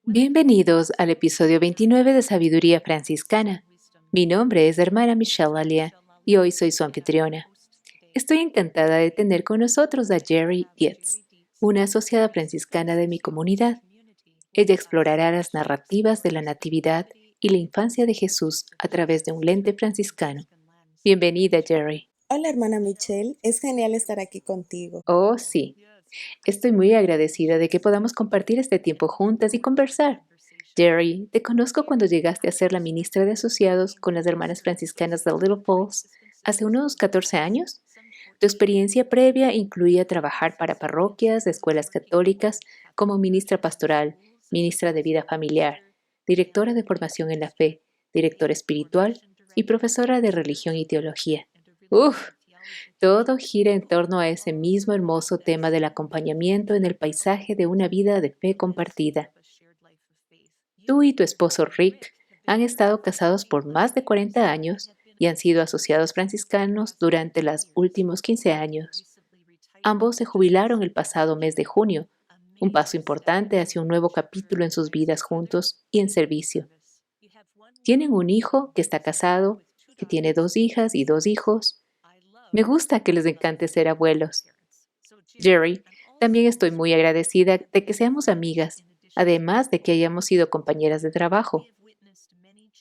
Bienvenidos al episodio 29 de Sabiduría Franciscana. Mi nombre es hermana Michelle Alia y hoy soy su anfitriona. Estoy encantada de tener con nosotros a Jerry Dietz, una asociada franciscana de mi comunidad. Ella explorará las narrativas de la Natividad y la infancia de Jesús a través de un lente franciscano. Bienvenida, Jerry. Hola hermana Michelle, es genial estar aquí contigo. Oh, sí. Estoy muy agradecida de que podamos compartir este tiempo juntas y conversar. Jerry, te conozco cuando llegaste a ser la ministra de asociados con las hermanas franciscanas de Little Falls hace unos 14 años. Tu experiencia previa incluía trabajar para parroquias de escuelas católicas como ministra pastoral, ministra de vida familiar, directora de formación en la fe, directora espiritual y profesora de religión y teología. ¡Uf! Todo gira en torno a ese mismo hermoso tema del acompañamiento en el paisaje de una vida de fe compartida. Tú y tu esposo Rick han estado casados por más de 40 años y han sido asociados franciscanos durante los últimos 15 años. Ambos se jubilaron el pasado mes de junio, un paso importante hacia un nuevo capítulo en sus vidas juntos y en servicio. Tienen un hijo que está casado, que tiene 2 hijas y 2 hijos. Me gusta que les encante ser abuelos. Jerry, también estoy muy agradecida de que seamos amigas, además de que hayamos sido compañeras de trabajo.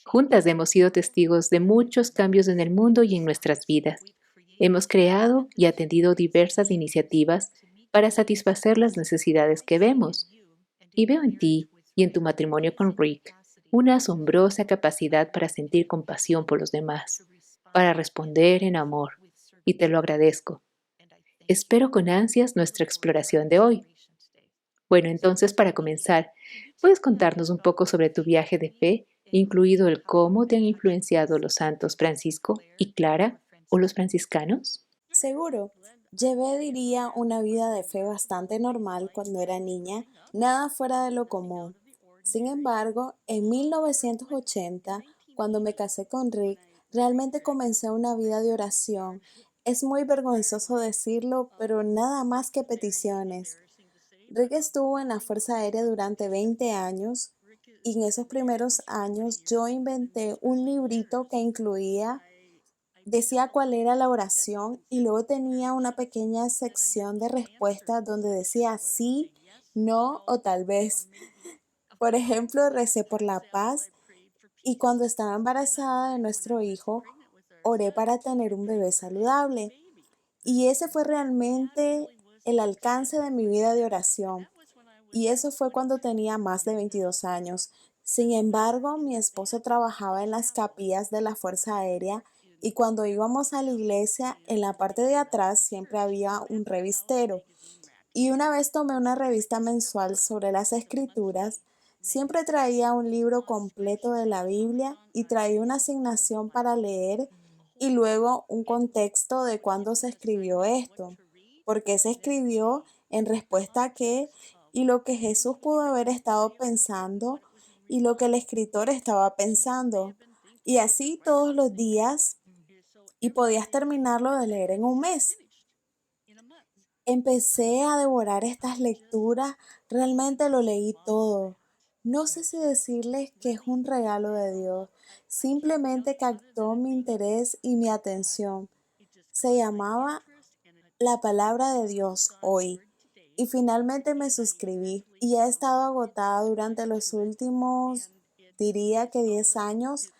Juntas hemos sido testigos de muchos cambios en el mundo y en nuestras vidas. Hemos creado y atendido diversas iniciativas para satisfacer las necesidades que vemos. Y veo en ti y en tu matrimonio con Rick una asombrosa capacidad para sentir compasión por los demás, para responder en amor, y te lo agradezco. Espero con ansias nuestra exploración de hoy. Bueno, entonces para comenzar, ¿puedes contarnos un poco sobre tu viaje de fe, incluido el cómo te han influenciado los santos Francisco y Clara o los franciscanos? Seguro, llevé, diría, una vida de fe bastante normal cuando era niña, nada fuera de lo común. Sin embargo, en 1980, cuando me casé con Rick, realmente comencé una vida de oración. Es muy vergonzoso decirlo, pero nada más que peticiones. Rick estuvo en la Fuerza Aérea durante 20 años y en esos primeros años yo inventé un librito que decía cuál era la oración y luego tenía una pequeña sección de respuestas donde decía sí, no o tal vez. Por ejemplo, recé por la paz y cuando estaba embarazada de nuestro hijo, oré para tener un bebé saludable. Y ese fue realmente el alcance de mi vida de oración. Y eso fue cuando tenía más de 22 años. Sin embargo, mi esposo trabajaba en las capillas de la Fuerza Aérea y cuando íbamos a la iglesia, en la parte de atrás siempre había un revistero. Y una vez tomé una revista mensual sobre las escrituras, siempre traía un libro completo de la Biblia y traía una asignación para leer y luego un contexto de cuándo se escribió esto, por qué se escribió, en respuesta a qué y lo que Jesús pudo haber estado pensando y lo que el escritor estaba pensando. Y así todos los días y podías terminarlo de leer en un mes. Empecé a devorar estas lecturas, realmente lo leí todo. No sé si decirles que es un regalo de Dios, simplemente captó mi interés y mi atención. Se llamaba La Palabra de Dios hoy y finalmente me suscribí y he estado agotada durante los últimos, diría que 10 años,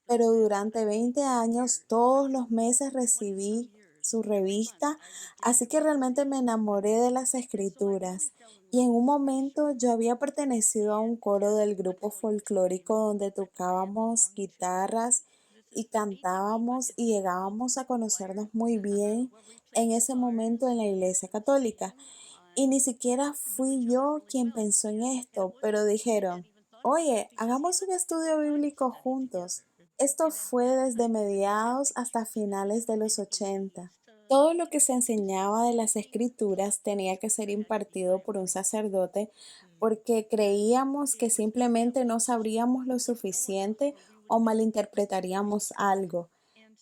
pero durante 20 años todos los meses recibí su revista, así que realmente me enamoré de las escrituras. Y en un momento yo había pertenecido a un coro del grupo folclórico donde tocábamos guitarras y cantábamos y llegábamos a conocernos muy bien en ese momento en la iglesia católica. Y ni siquiera fui yo quien pensó en esto, pero dijeron, oye, hagamos un estudio bíblico juntos. Esto fue desde mediados hasta finales de los 80. Todo lo que se enseñaba de las escrituras tenía que ser impartido por un sacerdote porque creíamos que simplemente no sabríamos lo suficiente o malinterpretaríamos algo.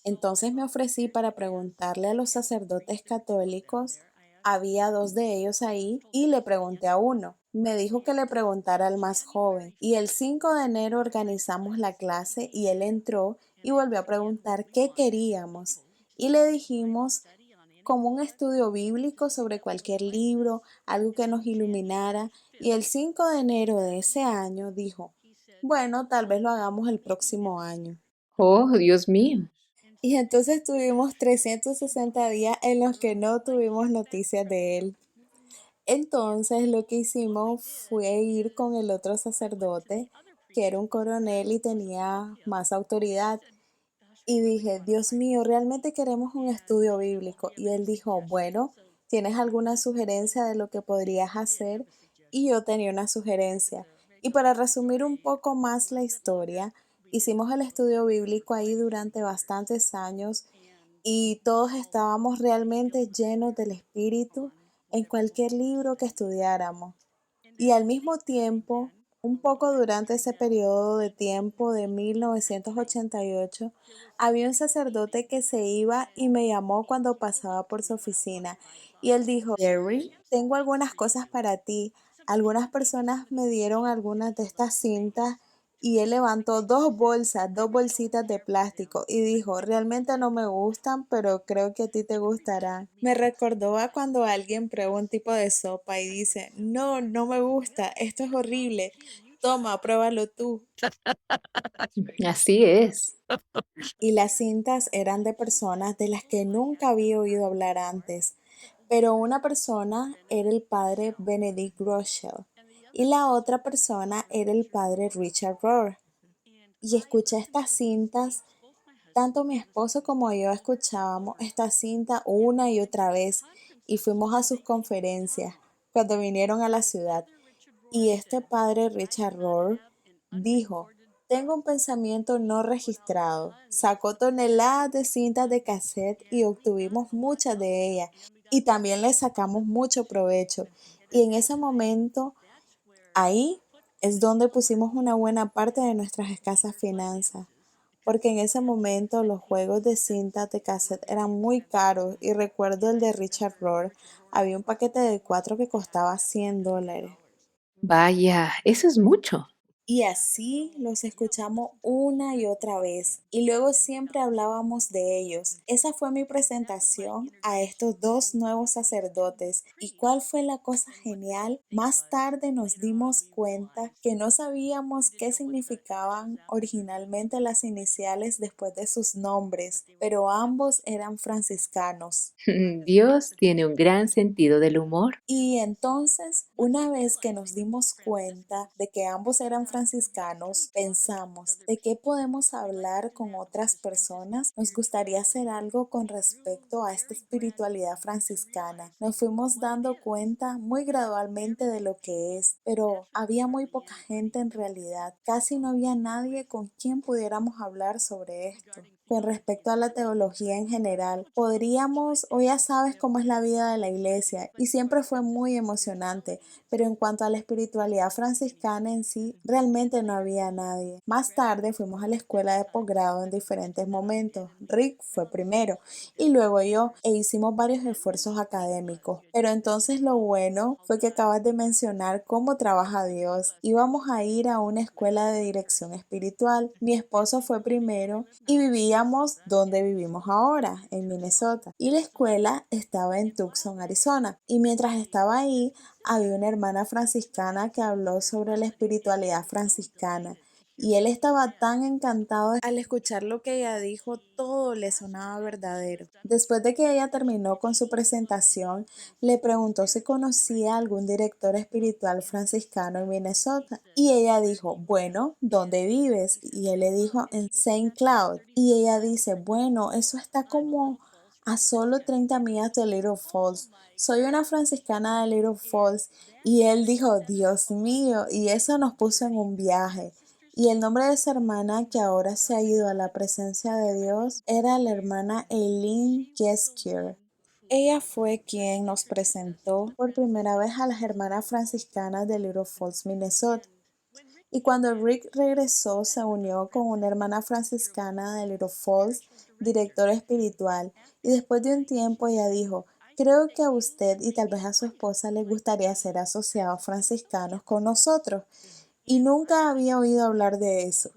Entonces me ofrecí para preguntarle a los sacerdotes católicos, había dos de ellos ahí, y le pregunté a uno, Me dijo que le preguntara al más joven y el 5 de enero organizamos la clase y él entró y volvió a preguntar qué queríamos. Y le dijimos como un estudio bíblico sobre cualquier libro, algo que nos iluminara. Y el 5 de enero de ese año dijo, bueno, tal vez lo hagamos el próximo año. Oh, Dios mío. Y entonces tuvimos 360 días en los que no tuvimos noticias de él. Entonces lo que hicimos fue ir con el otro sacerdote, que era un coronel y tenía más autoridad. Y dije, Dios mío, realmente queremos un estudio bíblico. Y él dijo, bueno, ¿tienes alguna sugerencia de lo que podrías hacer? Y yo tenía una sugerencia. Y para resumir un poco más la historia, hicimos el estudio bíblico ahí durante bastantes años y todos estábamos realmente llenos del Espíritu en cualquier libro que estudiáramos. Y al mismo tiempo, un poco durante ese periodo de tiempo de 1988, había un sacerdote que se iba y me llamó cuando pasaba por su oficina. Y él dijo, Jerry, tengo algunas cosas para ti. Algunas personas me dieron algunas de estas cintas y él levantó dos bolsas, dos bolsitas de plástico y dijo, realmente no me gustan, pero creo que a ti te gustarán. Me recordó a cuando alguien prueba un tipo de sopa y dice, no, no me gusta, esto es horrible. Toma, pruébalo tú. Así es. Y las cintas eran de personas de las que nunca había oído hablar antes, pero una persona era el padre Benedict Groeschel y la otra persona era el padre Richard Rohr. Y escuché estas cintas. Tanto mi esposo como yo escuchábamos esta cinta una y otra vez y fuimos a sus conferencias cuando vinieron a la ciudad. Y este padre Richard Rohr dijo, tengo un pensamiento no registrado. Sacó toneladas de cintas de cassette y obtuvimos muchas de ellas y también le sacamos mucho provecho. Y en ese momento, ahí es donde pusimos una buena parte de nuestras escasas finanzas porque en ese momento los juegos de cinta de cassette eran muy caros y recuerdo el de Richard Rohr, había un paquete de cuatro que costaba $100. Vaya, eso es mucho. Y así los escuchamos una y otra vez. Y luego siempre hablábamos de ellos. Esa fue mi presentación a estos dos nuevos sacerdotes. ¿Y cuál fue la cosa genial? Más tarde nos dimos cuenta que no sabíamos qué significaban originalmente las iniciales después de sus nombres, pero ambos eran franciscanos. Dios tiene un gran sentido del humor. Y entonces, una vez que nos dimos cuenta de que ambos eran franciscanos, pensamos, ¿de qué podemos hablar con otras personas? Nos gustaría hacer algo con respecto a esta espiritualidad franciscana. Nos fuimos dando cuenta muy gradualmente de lo que es, pero había muy poca gente en realidad. Casi no había nadie con quien pudiéramos hablar sobre esto con respecto a la teología en general. Podríamos, o ya sabes cómo es la vida de la iglesia, y siempre fue muy emocionante, pero en cuanto a la espiritualidad franciscana en sí, realmente no había nadie. Más tarde fuimos a la escuela de posgrado en diferentes momentos. Rick fue primero y luego yo, e hicimos varios esfuerzos académicos. Pero entonces lo bueno fue que acabas de mencionar cómo trabaja Dios. Íbamos a ir a una escuela de dirección espiritual. Mi esposo fue primero y vivíamos donde vivimos ahora, en Minnesota. Y la escuela estaba en Tucson, Arizona. Y mientras estaba ahí, había una hermana franciscana que habló sobre la espiritualidad franciscana. Y él estaba tan encantado al escuchar lo que ella dijo, todo le sonaba verdadero. Después de que ella terminó con su presentación, le preguntó si conocía algún director espiritual franciscano en Minnesota. Y ella dijo, bueno, ¿dónde vives? Y él le dijo, en Saint Cloud. Y ella dice, bueno, eso está como a solo 30 millas de Little Falls. Soy una franciscana de Little Falls. Y él dijo, Dios mío, y eso nos puso en un viaje. Y el nombre de esa hermana que ahora se ha ido a la presencia de Dios era la hermana Eileen Jeskier. Ella fue quien nos presentó por primera vez a las hermanas franciscanas de Little Falls, Minnesota. Y cuando Rick regresó, se unió con una hermana franciscana de Little Falls, directora espiritual. Y después de un tiempo ella dijo, Creo que a usted y tal vez a su esposa les gustaría ser asociados franciscanos con nosotros y nunca había oído hablar de eso.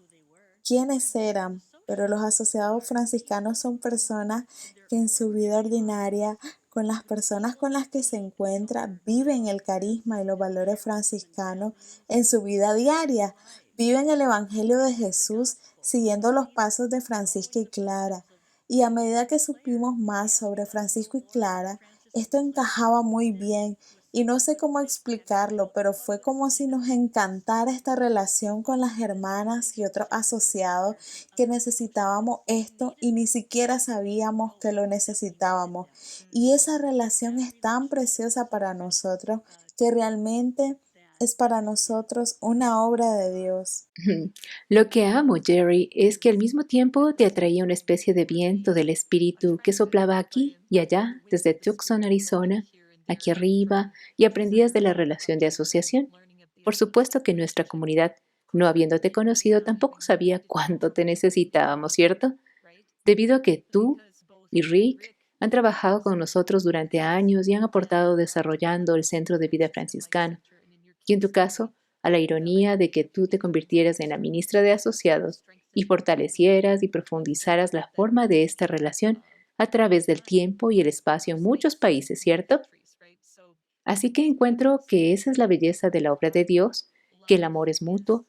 ¿Quiénes eran? Pero los asociados franciscanos son personas que en su vida ordinaria, con las personas con las que se encuentra, viven el carisma y los valores franciscanos en su vida diaria. Viven el Evangelio de Jesús siguiendo los pasos de Francisco y Clara. Y a medida que supimos más sobre Francisco y Clara, esto encajaba muy bien y no sé cómo explicarlo, pero fue como si nos encantara esta relación con las hermanas y otros asociados que necesitábamos esto y ni siquiera sabíamos que lo necesitábamos. Y esa relación es tan preciosa para nosotros que realmente es para nosotros una obra de Dios. Lo que amo, Jerry, es que al mismo tiempo te atraía una especie de viento del espíritu que soplaba aquí y allá, desde Tucson, Arizona, aquí arriba, y aprendías de la relación de asociación. Por supuesto que nuestra comunidad, no habiéndote conocido, tampoco sabía cuánto te necesitábamos, ¿cierto? Debido a que tú y Rick han trabajado con nosotros durante años y han aportado desarrollando el Centro de Vida Franciscano. Y en tu caso, a la ironía de que tú te convirtieras en la ministra de asociados y fortalecieras y profundizaras la forma de esta relación a través del tiempo y el espacio en muchos países, ¿cierto? Así que encuentro que esa es la belleza de la obra de Dios, que el amor es mutuo,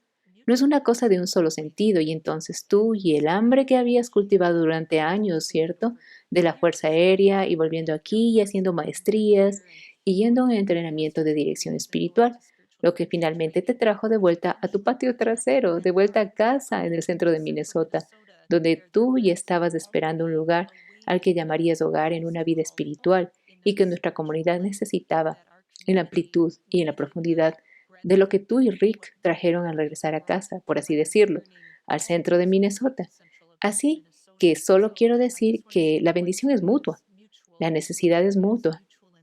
no es una cosa de un solo sentido, y entonces tú y el hambre que habías cultivado durante años, ¿cierto? De la Fuerza Aérea y volviendo aquí y haciendo maestrías y yendo a un entrenamiento de dirección espiritual, lo que finalmente te trajo de vuelta a tu patio trasero, de vuelta a casa en el centro de Minnesota, donde tú ya estabas esperando un lugar al que llamarías hogar en una vida espiritual y que nuestra comunidad necesitaba en la amplitud y en la profundidad de lo que tú y Rick trajeron al regresar a casa, por así decirlo, al centro de Minnesota. Así que solo quiero decir que la bendición es mutua, la necesidad es mutua,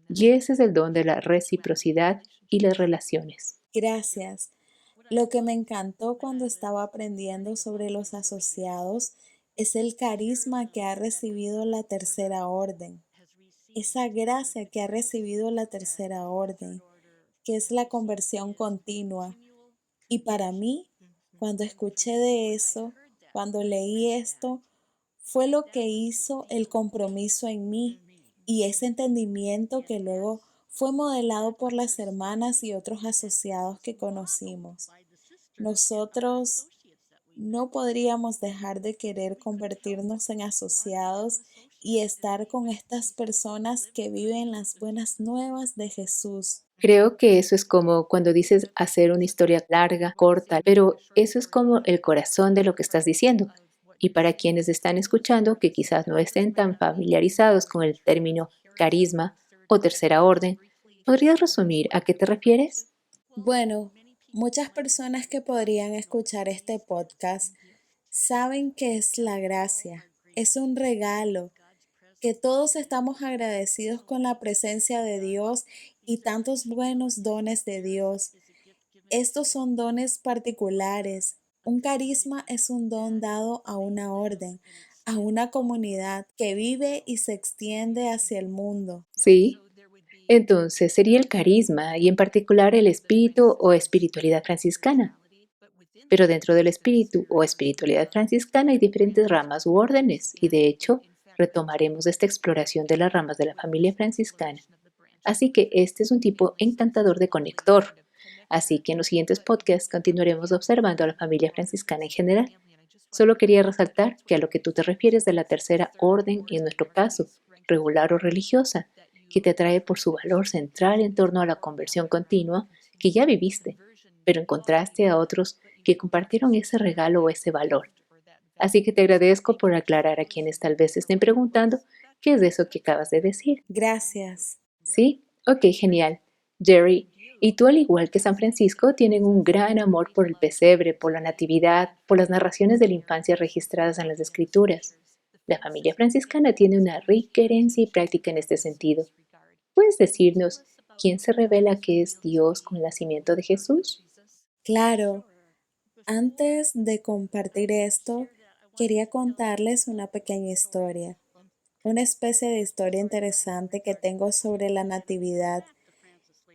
y ese es el don de la reciprocidad y las relaciones. Gracias. Lo que me encantó cuando estaba aprendiendo sobre los asociados es el carisma que ha recibido la tercera orden, esa gracia que ha recibido la tercera orden, que es la conversión continua. Y para mí, cuando escuché de eso, cuando leí esto, fue lo que hizo el compromiso en mí y ese entendimiento que luego fue modelado por las hermanas y otros asociados que conocimos. Nosotros no podríamos dejar de querer convertirnos en asociados y estar con estas personas que viven las buenas nuevas de Jesús. Creo que eso es como cuando dices hacer una historia larga, corta, pero eso es como el corazón de lo que estás diciendo. Y para quienes están escuchando que quizás no estén tan familiarizados con el término carisma o tercera orden, ¿podrías resumir a qué te refieres? Bueno, muchas personas que podrían escuchar este podcast saben que es la gracia, es un regalo, que todos estamos agradecidos con la presencia de Dios y tantos buenos dones de Dios. Estos son dones particulares. Un carisma es un don dado a una orden, a una comunidad que vive y se extiende hacia el mundo. Sí. Entonces sería el carisma y en particular el espíritu o espiritualidad franciscana. Pero dentro del espíritu o espiritualidad franciscana hay diferentes ramas u órdenes y de hecho retomaremos esta exploración de las ramas de la familia franciscana. Así que este es un tipo encantador de conector. Así que en los siguientes podcasts continuaremos observando a la familia franciscana en general. Solo quería resaltar que a lo que tú te refieres de la tercera orden, en nuestro caso, regular o religiosa, que te atrae por su valor central en torno a la conversión continua que ya viviste, pero encontraste a otros que compartieron ese regalo o ese valor. Así que te agradezco por aclarar a quienes tal vez estén preguntando qué es eso que acabas de decir. Gracias. ¿Sí? Ok, genial. Jerry, y tú al igual que San Francisco tienen un gran amor por el pesebre, por la natividad, por las narraciones de la infancia registradas en las escrituras. La familia franciscana tiene una rica herencia y práctica en este sentido. ¿Puedes decirnos quién se revela que es Dios con el nacimiento de Jesús? Claro, antes de compartir esto, quería contarles una pequeña historia. una especie de historia interesante que tengo sobre la Natividad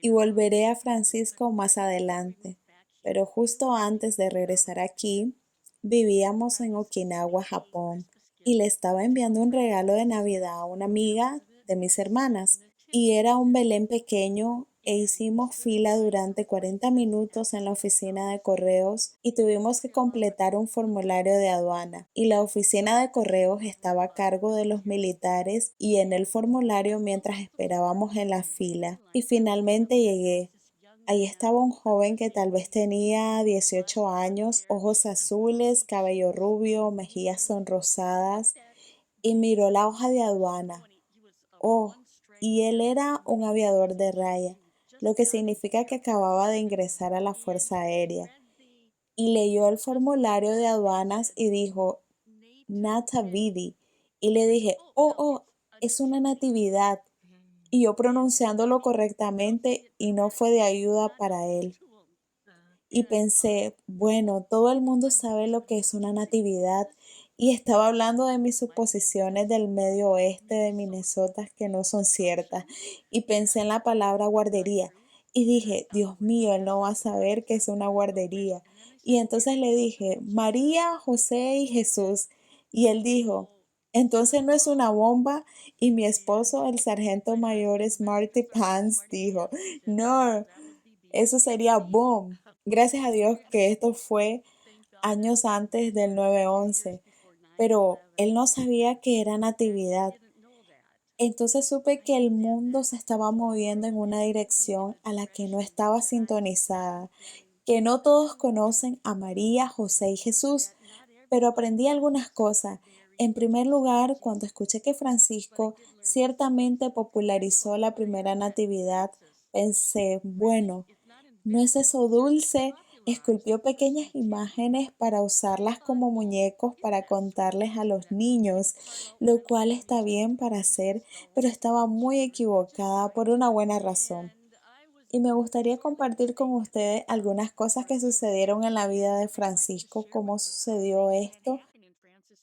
y volveré a Francisco más adelante. Pero justo antes de regresar aquí, vivíamos en Okinawa, Japón, y le estaba enviando un regalo de Navidad a una amiga de mis hermanas, y era un Belén pequeño e hicimos fila durante 40 minutos en la oficina de correos y tuvimos que completar un formulario de aduana. Y la oficina de correos estaba a cargo de los militares y en el formulario mientras esperábamos en la fila. Y finalmente llegué. Ahí estaba un joven que tal vez tenía 18 años, ojos azules, cabello rubio, mejillas sonrosadas, y miró la hoja de aduana. Oh, y él era un aviador de raya, lo que significa que acababa de ingresar a la Fuerza Aérea. Y leyó el formulario de aduanas y dijo, Natavidi. Y le dije, es una natividad. Y yo pronunciándolo correctamente y no fue de ayuda para él. Y pensé, bueno, todo el mundo sabe lo que es una natividad y estaba hablando de mis suposiciones del medio oeste de Minnesota que no son ciertas y pensé en la palabra guardería y dije, Dios mío, él no va a saber qué es una guardería. Y entonces le dije, María, José y Jesús. Y él dijo, entonces no es una bomba. Y mi esposo, el sargento mayor Smarty Pants, dijo, no, eso sería boom. Gracias a Dios que esto fue años antes del 9/11, pero él no sabía que era natividad. Entonces supe que el mundo se estaba moviendo en una dirección a la que no estaba sintonizada, que no todos conocen a María, José y Jesús, pero aprendí algunas cosas. En primer lugar, cuando escuché que Francisco ciertamente popularizó la primera natividad, pensé, bueno, ¿no es eso dulce? Esculpió pequeñas imágenes para usarlas como muñecos para contarles a los niños, lo cual está bien para hacer, pero estaba muy equivocada por una buena razón. Y me gustaría compartir con ustedes algunas cosas que sucedieron en la vida de Francisco, cómo sucedió esto,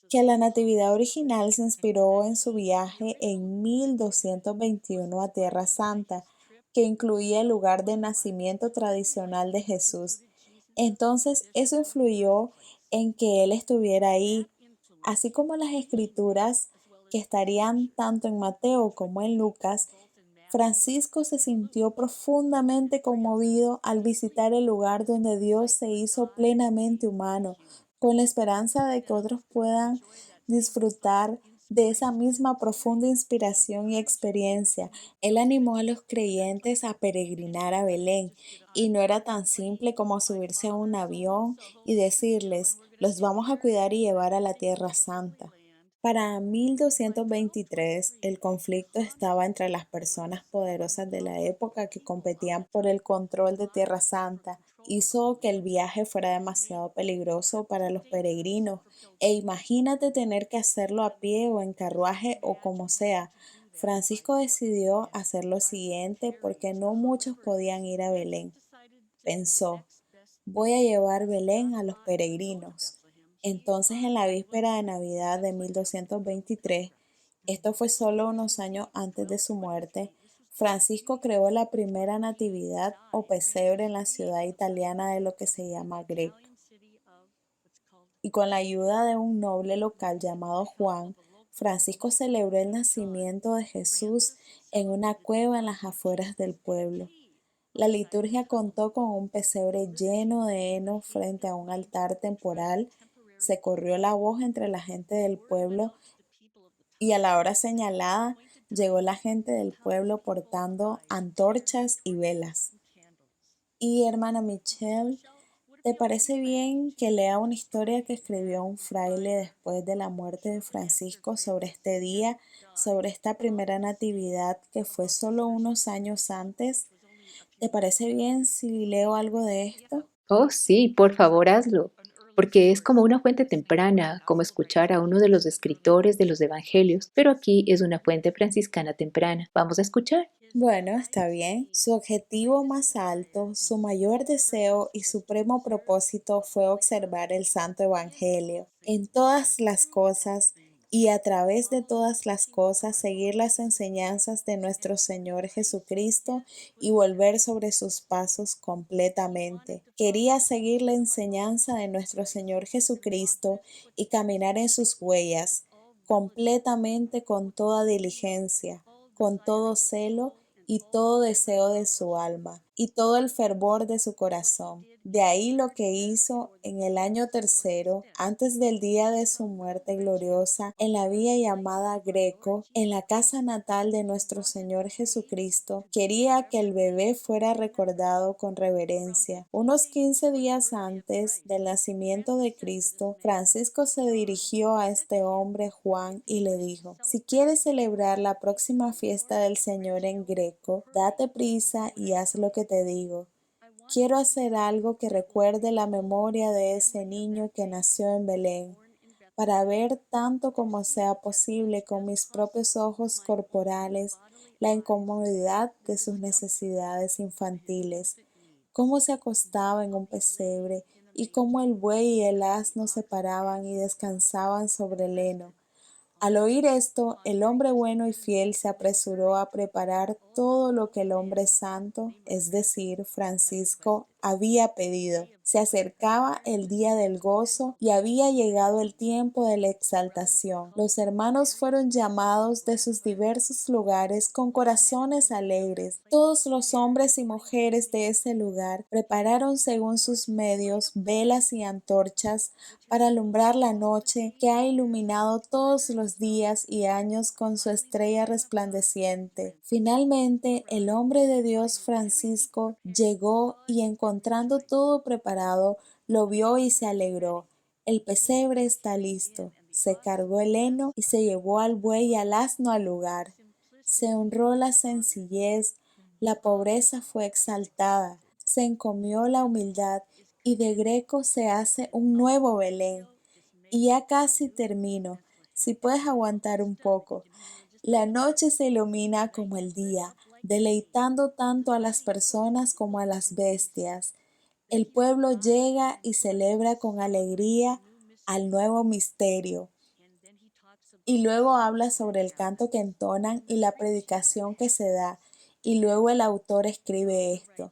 que la Natividad original se inspiró en su viaje en 1221 a Tierra Santa, que incluía el lugar de nacimiento tradicional de Jesús. Entonces, eso influyó en que él estuviera ahí, así como las escrituras que estarían tanto en Mateo como en Lucas. Francisco se sintió profundamente conmovido al visitar el lugar donde Dios se hizo plenamente humano, con la esperanza de que otros puedan disfrutar de esa misma profunda inspiración y experiencia. Él animó a los creyentes a peregrinar a Belén, y no era tan simple como subirse a un avión y decirles, los vamos a cuidar y llevar a la Tierra Santa. Para 1223, el conflicto estaba entre las personas poderosas de la época que competían por el control de Tierra Santa. Hizo que el viaje fuera demasiado peligroso para los peregrinos. E imagínate tener que hacerlo a pie o en carruaje o como sea. Francisco decidió hacer lo siguiente porque no muchos podían ir a Belén. Pensó, voy a llevar Belén a los peregrinos. Entonces, en la víspera de Navidad de 1223, esto fue solo unos años antes de su muerte, Francisco creó la primera natividad o pesebre en la ciudad italiana de lo que se llama Grec. Y con la ayuda de un noble local llamado Juan, Francisco celebró el nacimiento de Jesús en una cueva en las afueras del pueblo. La liturgia contó con un pesebre lleno de heno frente a un altar temporal. Se corrió la voz entre la gente del pueblo y a la hora señalada llegó la gente del pueblo portando antorchas y velas. Y hermana Michelle, ¿te parece bien que lea una historia que escribió un fraile después de la muerte de Francisco sobre este día, sobre esta primera natividad que fue solo unos años antes? ¿Te parece bien si leo algo de esto? Oh, sí, por favor, hazlo, porque es como una fuente temprana, como escuchar a uno de los escritores de los evangelios, pero aquí es una fuente franciscana temprana. Vamos a escuchar. Bueno, está bien. Su objetivo más alto, su mayor deseo y supremo propósito fue observar el Santo Evangelio en todas las cosas y a través de todas las cosas seguir las enseñanzas de nuestro Señor Jesucristo y volver sobre sus pasos completamente. Quería seguir la enseñanza de nuestro Señor Jesucristo y caminar en sus huellas completamente con toda diligencia, con todo celo y todo deseo de su alma y todo el fervor de su corazón. De ahí lo que hizo en el año tercero, antes del día de su muerte gloriosa, en la villa llamada Greco, en la casa natal de nuestro Señor Jesucristo, quería que el bebé fuera recordado con reverencia. Unos 15 días antes del nacimiento de Cristo, Francisco se dirigió a este hombre Juan y le dijo: si quieres celebrar la próxima fiesta del Señor en Greco, date prisa y haz lo que te digo. Quiero hacer algo que recuerde la memoria de ese niño que nació en Belén, para ver tanto como sea posible con mis propios ojos corporales la incomodidad de sus necesidades infantiles, cómo se acostaba en un pesebre y cómo el buey y el asno se paraban y descansaban sobre el heno. Al oír esto, el hombre bueno y fiel se apresuró a preparar todo lo que el hombre santo, es decir, Francisco, había pedido. Se acercaba el día del gozo y había llegado el tiempo de la exaltación. Los hermanos fueron llamados de sus diversos lugares con corazones alegres. Todos los hombres y mujeres de ese lugar prepararon según sus medios velas y antorchas para alumbrar la noche que ha iluminado todos los días y años con su estrella resplandeciente. Finalmente, el hombre de Dios Francisco llegó y encontrando todo preparado, lo vio y se alegró. El pesebre está listo. Se cargó el heno y se llevó al buey y al asno al lugar. Se honró la sencillez, la pobreza fue exaltada, se encomió la humildad y de Greco se hace un nuevo Belén. Y ya casi termino, si puedes aguantar un poco. La noche se ilumina como el día, deleitando tanto a las personas como a las bestias. El pueblo llega y celebra con alegría al nuevo misterio. Y luego habla sobre el canto que entonan y la predicación que se da. Y luego el autor escribe esto.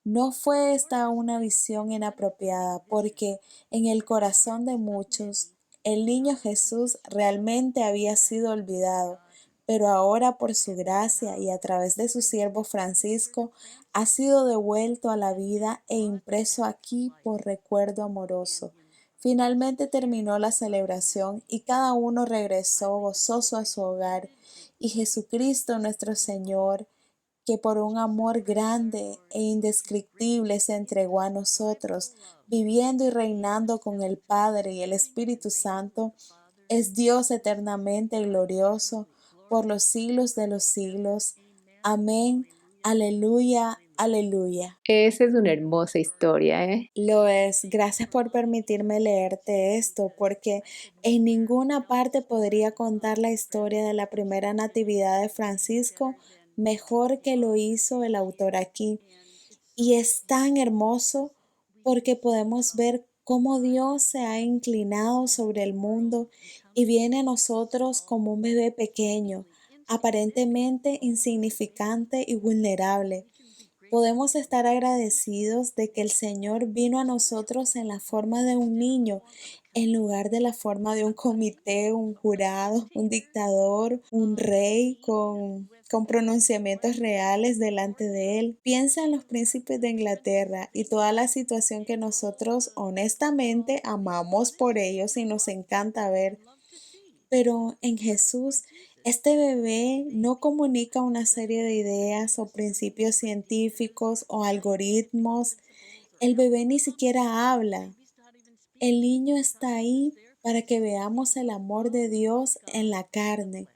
No fue esta una visión inapropiada, porque en el corazón de muchos el niño Jesús realmente había sido olvidado, pero ahora por su gracia y a través de su siervo Francisco ha sido devuelto a la vida e impreso aquí por recuerdo amoroso. Finalmente terminó la celebración y cada uno regresó gozoso a su hogar, y Jesucristo nuestro Señor, que por un amor grande e indescriptible se entregó a nosotros, viviendo y reinando con el Padre y el Espíritu Santo, es Dios eternamente glorioso por los siglos de los siglos. Amén. Aleluya, aleluya. Esa es una hermosa historia, ¿eh? Lo es. Gracias por permitirme leerte esto, porque en ninguna parte podría contar la historia de la primera natividad de Francisco mejor que lo hizo el autor aquí. Y es tan hermoso porque podemos ver cómo Dios se ha inclinado sobre el mundo y viene a nosotros como un bebé pequeño, aparentemente insignificante y vulnerable. Podemos estar agradecidos de que el Señor vino a nosotros en la forma de un niño, en lugar de la forma de un comité, un jurado, un dictador, un rey con pronunciamientos reales delante de él. Piensa en los príncipes de Inglaterra y toda la situación que nosotros honestamente amamos por ellos y nos encanta ver. Pero en Jesús, este bebé no comunica una serie de ideas o principios científicos o algoritmos. El bebé ni siquiera habla. El niño está ahí para que veamos el amor de Dios en la carne.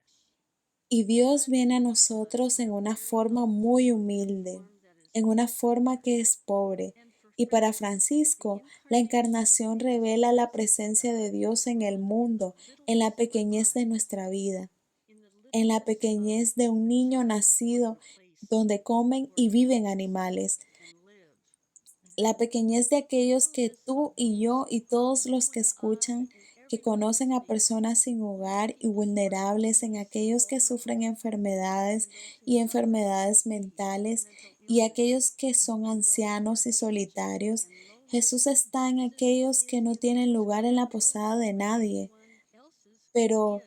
Y Dios viene a nosotros en una forma muy humilde, en una forma que es pobre. Y para Francisco, la encarnación revela la presencia de Dios en el mundo, en la pequeñez de nuestra vida, en la pequeñez de un niño nacido donde comen y viven animales, la pequeñez de aquellos que tú y yo y todos los que escuchan, que conocen a personas sin hogar y vulnerables, en aquellos que sufren enfermedades y enfermedades mentales y aquellos que son ancianos y solitarios. Jesús está en aquellos que no tienen lugar en la posada de nadie. Pero,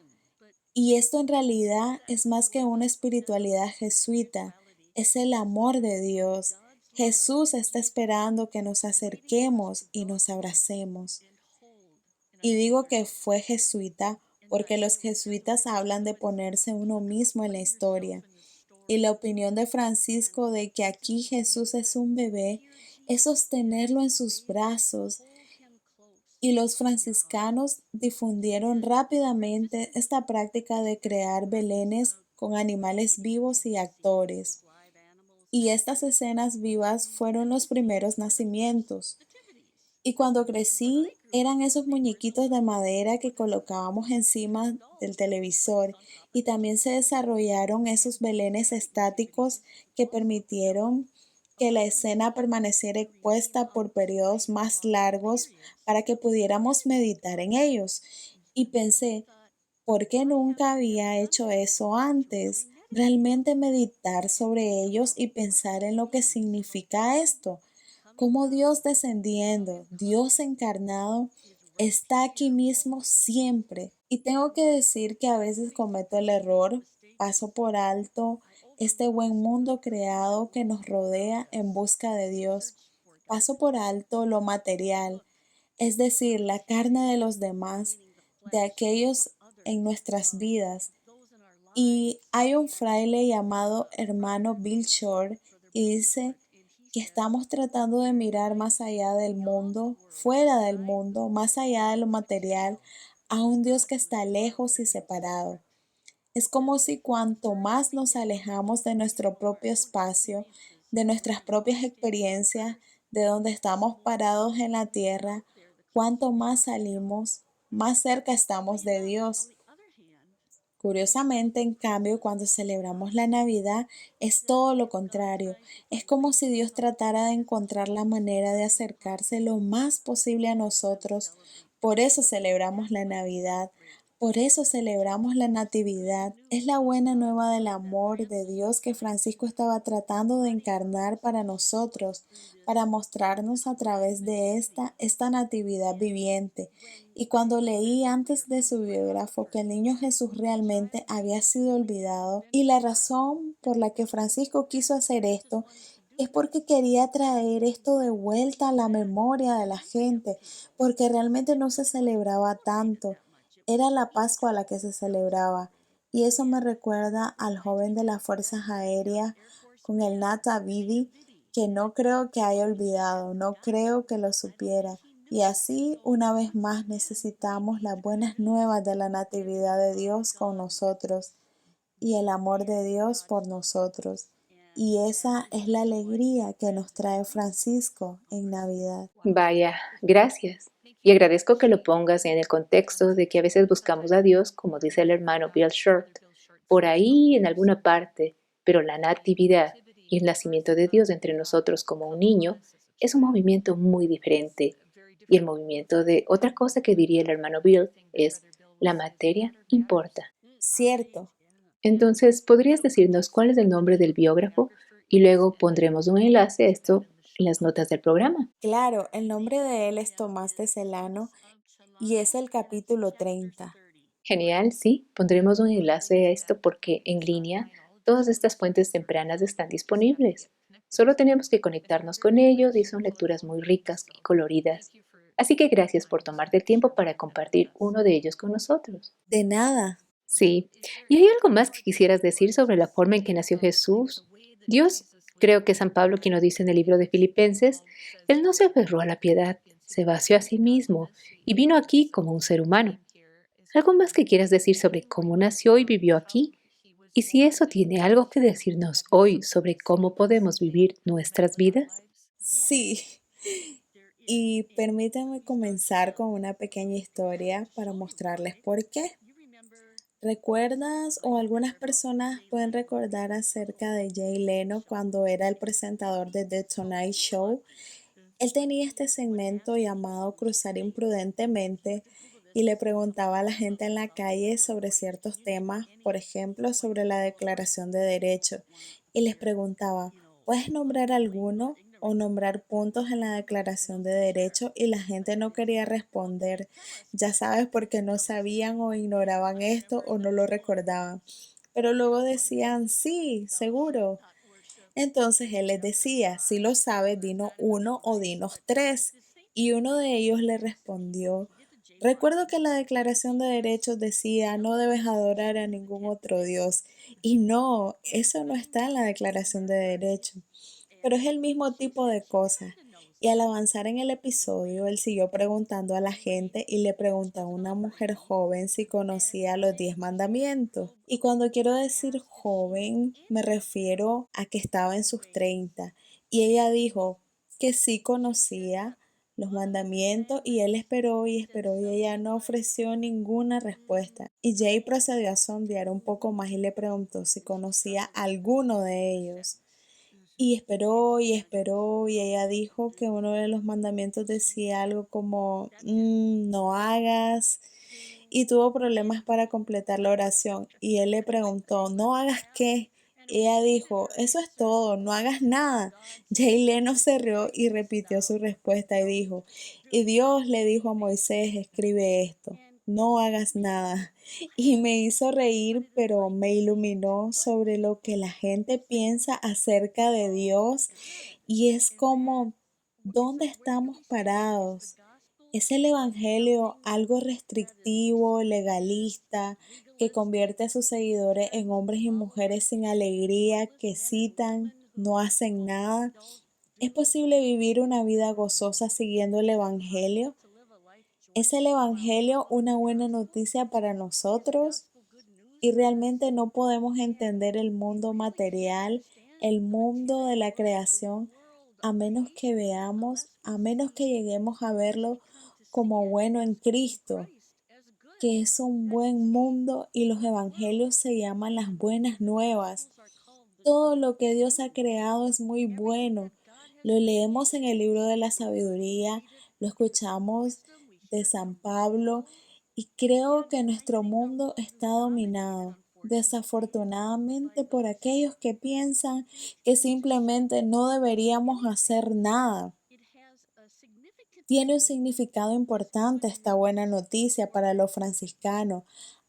y esto en realidad es más que una espiritualidad jesuita, es el amor de Dios. Jesús está esperando que nos acerquemos y nos abracemos. Y digo que fue jesuita porque los jesuitas hablan de ponerse uno mismo en la historia. Y la opinión de Francisco de que aquí Jesús es un bebé es sostenerlo en sus brazos. Y los franciscanos difundieron rápidamente esta práctica de crear belenes con animales vivos y actores. Y estas escenas vivas fueron los primeros nacimientos. Y cuando crecí, eran esos muñequitos de madera que colocábamos encima del televisor y también se desarrollaron esos belenes estáticos que permitieron que la escena permaneciera expuesta por periodos más largos para que pudiéramos meditar en ellos. Y pensé, ¿por qué nunca había hecho eso antes? Realmente meditar sobre ellos y pensar en lo que significa esto. Como Dios descendiendo, Dios encarnado, está aquí mismo siempre. Y tengo que decir que a veces cometo el error, paso por alto este buen mundo creado que nos rodea en busca de Dios. Paso por alto lo material, es decir, la carne de los demás, de aquellos en nuestras vidas. Y hay un fraile llamado hermano Bill Shore y dice que estamos tratando de mirar más allá del mundo, fuera del mundo, más allá de lo material, a un Dios que está lejos y separado. Es como si cuanto más nos alejamos de nuestro propio espacio, de nuestras propias experiencias, de donde estamos parados en la tierra, cuanto más salimos, más cerca estamos de Dios. Curiosamente, en cambio, cuando celebramos la Navidad es todo lo contrario. Es como si Dios tratara de encontrar la manera de acercarse lo más posible a nosotros. Por eso celebramos la Navidad. Por eso celebramos la Natividad. Es la buena nueva del amor de Dios que Francisco estaba tratando de encarnar para nosotros, para mostrarnos a través de esta Natividad viviente. Y cuando leí antes de su biógrafo que el niño Jesús realmente había sido olvidado, y la razón por la que Francisco quiso hacer esto es porque quería traer esto de vuelta a la memoria de la gente, porque realmente no se celebraba tanto. Era la Pascua la que se celebraba. Y eso me recuerda al joven de las Fuerzas Aéreas con el Nata Vidi, que no creo que haya olvidado, no creo que lo supiera. Y así, una vez más, necesitamos las buenas nuevas de la Natividad de Dios con nosotros y el amor de Dios por nosotros. Y esa es la alegría que nos trae Francisco en Navidad. Vaya, gracias. Y agradezco que lo pongas en el contexto de que a veces buscamos a Dios, como dice el hermano Bill Short, por ahí en alguna parte, pero la natividad y el nacimiento de Dios entre nosotros como un niño es un movimiento muy diferente. Y el movimiento de otra cosa que diría el hermano Bill es la materia importa. Cierto, Entonces, ¿podrías decirnos cuál es el nombre del biógrafo? Y luego pondremos un enlace a esto en las notas del programa. claro, el nombre de él es Tomás de Celano y es el capítulo 30. Genial, sí, pondremos un enlace a esto porque en línea todas estas fuentes tempranas están disponibles. Solo tenemos que conectarnos con ellos y son lecturas muy ricas y coloridas. Así que gracias por tomarte el tiempo para compartir uno de ellos con nosotros. De nada. Sí, ¿y hay algo más que quisieras decir sobre la forma en que nació Jesús? Dios, creo que San Pablo quien lo dice en el libro de Filipenses, él no se aferró a la piedad, se vació a sí mismo y vino aquí como un ser humano. ¿Algo más que quieras decir sobre cómo nació y vivió aquí? Y si eso tiene algo que decirnos hoy sobre cómo podemos vivir nuestras vidas. Sí, y permítanme comenzar con una pequeña historia para mostrarles por qué. ¿Recuerdas o algunas personas pueden recordar acerca de Jay Leno cuando era el presentador de The Tonight Show? Él tenía este segmento llamado Cruzar Imprudentemente y le preguntaba a la gente en la calle sobre ciertos temas, por ejemplo, sobre la Declaración de Derechos, y les preguntaba, ¿puedes nombrar alguno o nombrar puntos en la Declaración de Derechos? Y la gente no quería responder, ya sabes, porque no sabían o ignoraban esto o no lo recordaban. Pero luego decían, sí, seguro. Entonces él les decía, si lo sabes, dinos uno o dinos tres. Y uno de ellos le respondió, recuerdo que la Declaración de Derechos decía, no debes adorar a ningún otro Dios. Y no, eso no está en la Declaración de Derechos, pero es el mismo tipo de cosas. Y al avanzar en el episodio, él siguió preguntando a la gente y le preguntó a una mujer joven si conocía los 10 mandamientos. Y cuando quiero decir joven, me refiero a que estaba en sus 30. Y ella dijo que sí conocía los mandamientos y él esperó y esperó y ella no ofreció ninguna respuesta. Y Jay procedió a sondear un poco más y le preguntó si conocía alguno de ellos. Y esperó, y ella dijo que uno de los mandamientos decía algo como, no hagas, y tuvo problemas para completar la oración. Y él le preguntó, ¿no hagas qué? Ella dijo, eso es todo, no hagas nada. Jay Leno se rió y repitió su respuesta y dijo, y Dios le dijo a Moisés, escribe esto, no hagas nada. Y me hizo reír, pero me iluminó sobre lo que la gente piensa acerca de Dios y es como, ¿dónde estamos parados? ¿Es el Evangelio algo restrictivo, legalista, que convierte a sus seguidores en hombres y mujeres sin alegría, que citan, no hacen nada? ¿Es posible vivir una vida gozosa siguiendo el Evangelio? ¿Es el Evangelio una buena noticia para nosotros? Y realmente no podemos entender el mundo material, el mundo de la creación, a menos que veamos, a menos que lleguemos a verlo como bueno en Cristo, que es un buen mundo y los evangelios se llaman las buenas nuevas. Todo lo que Dios ha creado es muy bueno. Lo leemos en el libro de la sabiduría, lo escuchamos de San Pablo y creo que nuestro mundo está dominado, desafortunadamente, por aquellos que piensan que simplemente no deberíamos hacer nada. Tiene un significado importante esta buena noticia para los franciscanos.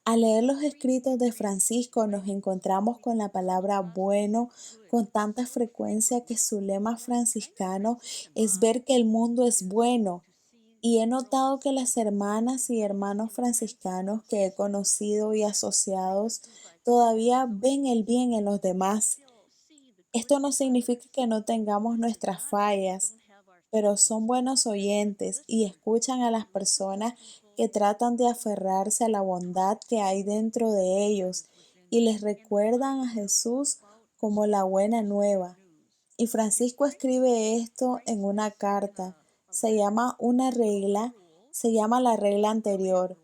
Al leer los escritos de Francisco nos encontramos con la palabra bueno con tanta frecuencia que su lema franciscano es ver que el mundo es bueno. Y he notado que las hermanas y hermanos franciscanos que he conocido y asociados todavía ven el bien en los demás. Esto no significa que no tengamos nuestras fallas, pero son buenos oyentes y escuchan a las personas que tratan de aferrarse a la bondad que hay dentro de ellos y les recuerdan a Jesús como la buena nueva. Y Francisco escribe esto en una carta. Se llama una regla, se llama la regla anterior.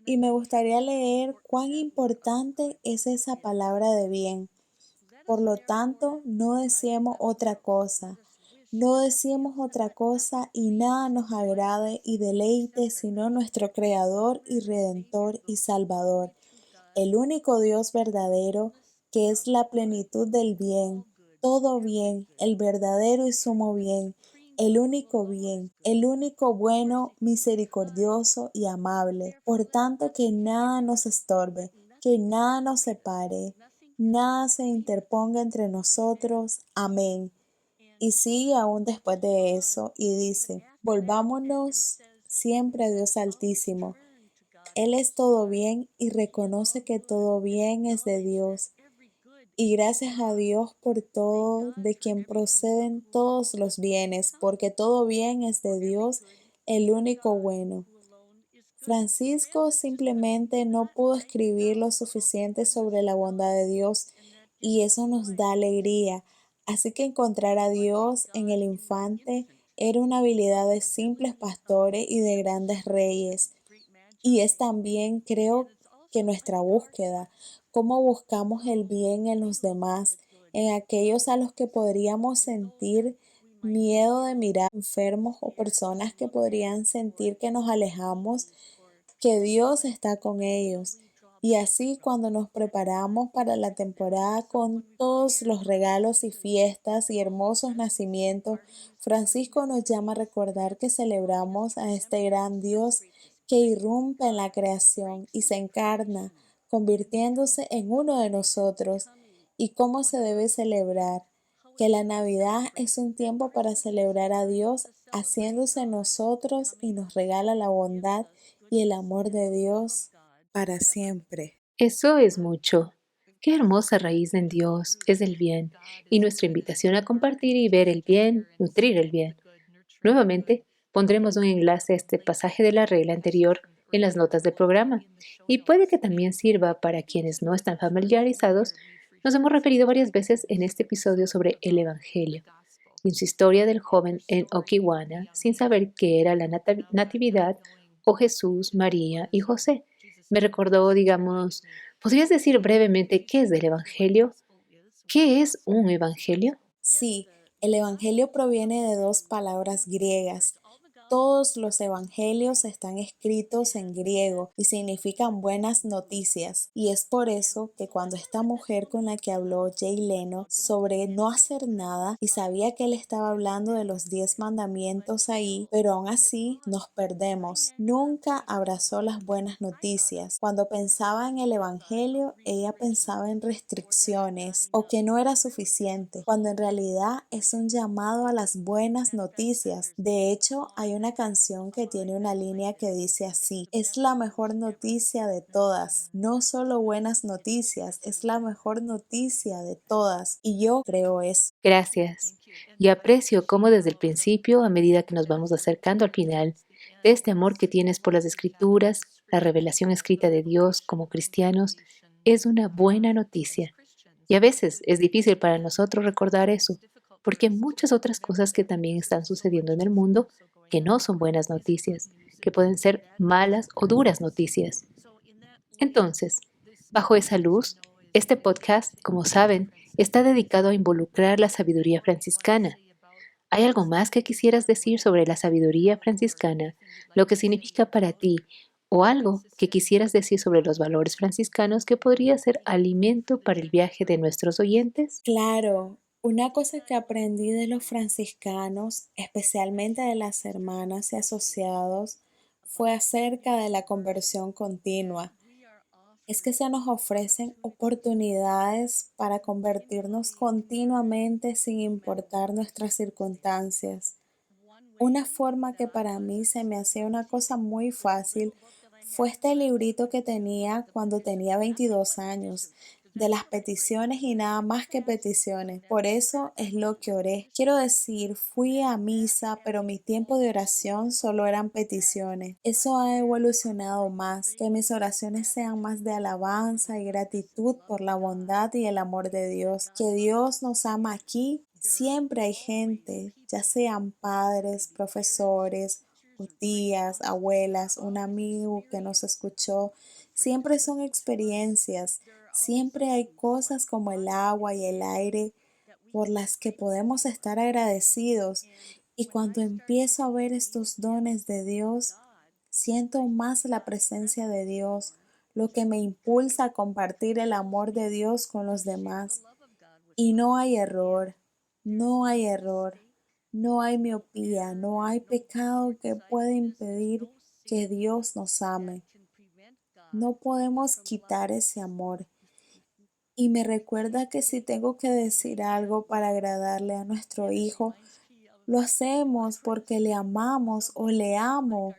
Y me gustaría leer cuán importante es esa palabra de bien. Por lo tanto, no deseemos otra cosa. No deseemos otra cosa y nada nos agrade y deleite sino nuestro Creador y Redentor y Salvador, el único Dios verdadero, que es la plenitud del bien, todo bien, el verdadero y sumo bien, el único bueno, misericordioso y amable. Por tanto, que nada nos estorbe, que nada nos separe, nada se interponga entre nosotros. Amén. Y sigue aún después de eso y dice, volvámonos siempre a Dios Altísimo. Él es todo bien y reconoce que todo bien es de Dios. Y gracias a Dios por todo, de quien proceden todos los bienes, porque todo bien es de Dios, el único bueno. Francisco simplemente no pudo escribir lo suficiente sobre la bondad de Dios y eso nos da alegría. Así que encontrar a Dios en el infante era una habilidad de simples pastores y de grandes reyes. Y es también, creo, que nuestra búsqueda, cómo buscamos el bien en los demás, en aquellos a los que podríamos sentir miedo de mirar enfermos o personas que podrían sentir que nos alejamos. que Dios está con ellos. Y así cuando nos preparamos para la temporada con todos los regalos y fiestas y hermosos nacimientos, Francisco nos llama a recordar que celebramos a este gran Dios que irrumpe en la creación y se encarna, convirtiéndose en uno de nosotros. ¿Y cómo se debe celebrar? Que la Navidad es un tiempo para celebrar a Dios haciéndose nosotros y nos regala la bondad y el amor de Dios para siempre. Eso es mucho. Qué hermosa raíz en Dios es el bien y nuestra invitación a compartir y ver el bien, nutrir el bien. Nuevamente, pondremos un enlace a este pasaje de la regla anterior en las notas del programa y puede que también sirva para quienes no están familiarizados. Nos hemos referido varias veces en este episodio sobre el Evangelio y en su historia del joven en Okiwana sin saber qué era la natividad o Jesús, María y José. Me recordó, digamos, ¿podrías decir brevemente qué es el Evangelio? ¿Qué es un Evangelio? Sí, el Evangelio proviene de dos palabras griegas. Todos los evangelios están escritos en griego y significan buenas noticias. Y es por eso que cuando esta mujer con la que habló Jay Leno sobre no hacer nada y sabía que él estaba hablando de los 10 mandamientos ahí, pero aún así nos perdemos. Nunca abrazó las buenas noticias. Cuando pensaba en el evangelio, ella pensaba en restricciones o que no era suficiente, cuando en realidad es un llamado a las buenas noticias. De hecho, hay una canción que tiene una línea que dice así: es la mejor noticia de todas, no solo buenas noticias, es la mejor noticia de todas. Y yo creo eso. Gracias. Y aprecio cómo desde el principio, a medida que nos vamos acercando al final, de este amor que tienes por las escrituras, la revelación escrita de Dios como cristianos, es una buena noticia. Y a veces es difícil para nosotros recordar eso, porque hay muchas otras cosas que también están sucediendo en el mundo que no son buenas noticias, que pueden ser malas o duras noticias. Entonces, bajo esa luz, este podcast, como saben, está dedicado a involucrar la sabiduría franciscana. ¿Hay algo más que quisieras decir sobre la sabiduría franciscana, lo que significa para ti, o algo que quisieras decir sobre los valores franciscanos que podría ser alimento para el viaje de nuestros oyentes? Claro, una cosa que aprendí de los franciscanos, especialmente de las hermanas y asociados, fue acerca de la conversión continua. Es que se nos ofrecen oportunidades para convertirnos continuamente sin importar nuestras circunstancias. Una forma que para mí se me hacía una cosa muy fácil fue este librito que tenía cuando tenía 22 años, de las peticiones y nada más que peticiones. Por eso es lo que oré. Quiero decir, fui a misa, pero mi tiempo de oración solo eran peticiones. Eso ha evolucionado más, que mis oraciones sean más de alabanza y gratitud por la bondad y el amor de Dios. Que Dios nos ama aquí. Siempre hay gente, ya sean padres, profesores o tías, abuelas, un amigo que nos escuchó. Siempre son experiencias, siempre hay cosas como el agua y el aire por las que podemos estar agradecidos. Y cuando empiezo a ver estos dones de Dios, siento más la presencia de Dios, lo que me impulsa a compartir el amor de Dios con los demás. Y no hay error, no hay error, no hay miopía, no hay pecado que pueda impedir que Dios nos ame. No podemos quitar ese amor. Y me recuerda que si tengo que decir algo para agradarle a nuestro hijo, lo hacemos porque le amamos o le amo.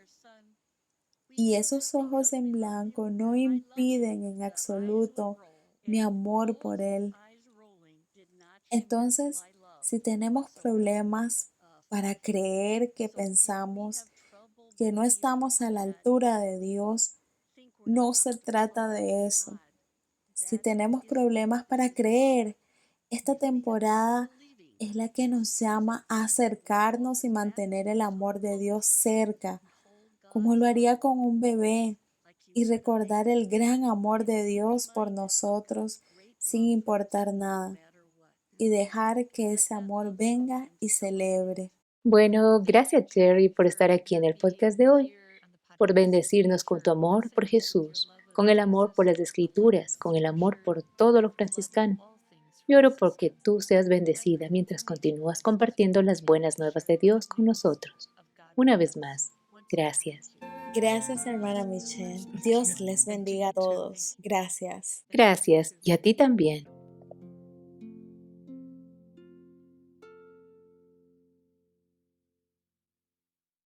Y esos ojos en blanco no impiden en absoluto mi amor por él. Entonces, si tenemos problemas para creer que pensamos que no estamos a la altura de Dios, no se trata de eso. Si tenemos problemas para creer, esta temporada es la que nos llama a acercarnos y mantener el amor de Dios cerca, como lo haría con un bebé, y recordar el gran amor de Dios por nosotros sin importar nada, y dejar que ese amor venga y celebre. Bueno, gracias Jerry por estar aquí en el podcast de hoy. por bendecirnos con tu amor por Jesús, con el amor por las Escrituras, con el amor por todo lo franciscano. Yo oro porque tú seas bendecida mientras continúas compartiendo las buenas nuevas de Dios con nosotros. Una vez más, gracias. Gracias, hermana Michelle. Dios les bendiga a todos. Gracias. Gracias y a ti también.